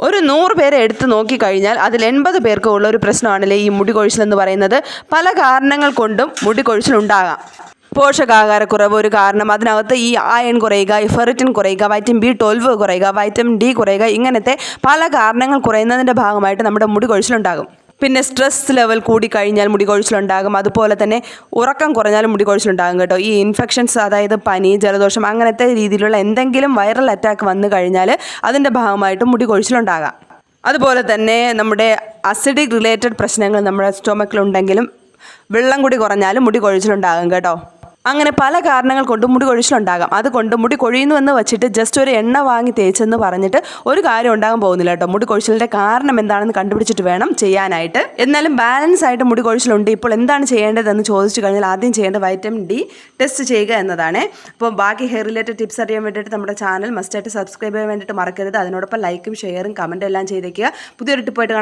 ഒരു 100 പേരെ എടുത്ത് നോക്കിക്കഴിഞ്ഞാൽ അതിൽ 80 പേർക്ക് ഉള്ള ഒരു പ്രശ്നമാണല്ലേ ഈ മുടി കൊഴിച്ചിലെന്ന് പറയുന്നത്. പല കാരണങ്ങൾ കൊണ്ടും മുടി കൊഴിച്ചിലുണ്ടാകാം. പോഷകാഹാരക്കുറവ് ഒരു കാരണം, അതിനകത്ത് ഈ അയൺ കുറയുക, ഫെറിറ്റിൻ കുറയുക, വൈറ്റമിൻ B12 കുറയുക, വൈറ്റമിൻ D കുറയുക, ഇങ്ങനത്തെ പല കാരണങ്ങൾ കുറയുന്നതിൻ്റെ ഭാഗമായിട്ട് നമ്മുടെ മുടി കൊഴിച്ചിലുണ്ടാകും. പിന്നെ സ്ട്രെസ് ലെവൽ കൂടിക്കഴിഞ്ഞാൽ മുടി കൊഴിച്ചിലുണ്ടാകും. അതുപോലെ തന്നെ ഉറക്കം കുറഞ്ഞാലും മുടി കൊഴിച്ചിലുണ്ടാകും കേട്ടോ. ഈ ഇൻഫെക്ഷൻസ്, അതായത് പനി, ജലദോഷം, അങ്ങനത്തെ രീതിയിലുള്ള എന്തെങ്കിലും വൈറൽ അറ്റാക്ക് വന്നു കഴിഞ്ഞാൽ അതിൻ്റെ ഭാഗമായിട്ട് മുടി കൊഴിച്ചിലുണ്ടാകാം. അതുപോലെ തന്നെ നമ്മുടെ അസിഡിക് റിലേറ്റഡ് പ്രശ്നങ്ങൾ നമ്മുടെ സ്റ്റൊമക്കിലുണ്ടെങ്കിലും വെള്ളം കൂടി കുറഞ്ഞാലും മുടി കൊഴിച്ചിലുണ്ടാകും കേട്ടോ. അങ്ങനെ പല കാരണങ്ങൾ കൊണ്ട് മുടി കൊഴിച്ചിലുണ്ടാകാം. അതുകൊണ്ട് മുടി കൊഴിയുന്നുവെന്ന് വെച്ചിട്ട് ജസ്റ്റ് ഒരു എണ്ണ വാങ്ങി തേച്ചെന്ന് പറഞ്ഞിട്ട് ഒരു കാര്യം ഉണ്ടാകാൻ പോകുന്നില്ല കേട്ടോ. മുടി കൊഴിച്ചിലിൻ്റെ കാരണം എന്താണെന്ന് കണ്ടുപിടിച്ചിട്ട് വേണം ചെയ്യാനായിട്ട്. എന്നാലും ബാലൻസ് ആയിട്ട് മുടി കൊഴിച്ചിലുണ്ട്. ഇപ്പോൾ എന്താണ് ചെയ്യേണ്ടതെന്ന് ചോദിച്ചു കഴിഞ്ഞാൽ ആദ്യം ചെയ്യേണ്ടത് വൈറ്റമിൻ D ടെസ്റ്റ് ചെയ്യുക എന്നതാണ്. അപ്പോൾ ബാക്കി ഹെയർ റിലേറ്റഡ് ടിപ്സ് അറിയാൻ വേണ്ടിയിട്ട് നമ്മുടെ ചാനൽ മസ്റ്റായിട്ട് സബ്സ്ക്രൈബ് ചെയ്യാൻ വേണ്ടിയിട്ട് മറക്കരുത്. അതിനോടൊപ്പം ലൈക്കും ഷെയറും കമൻറ്റും എല്ലാം ചെയ്തേക്കുക. പുതിയൊരു ടിപ്പായിട്ട്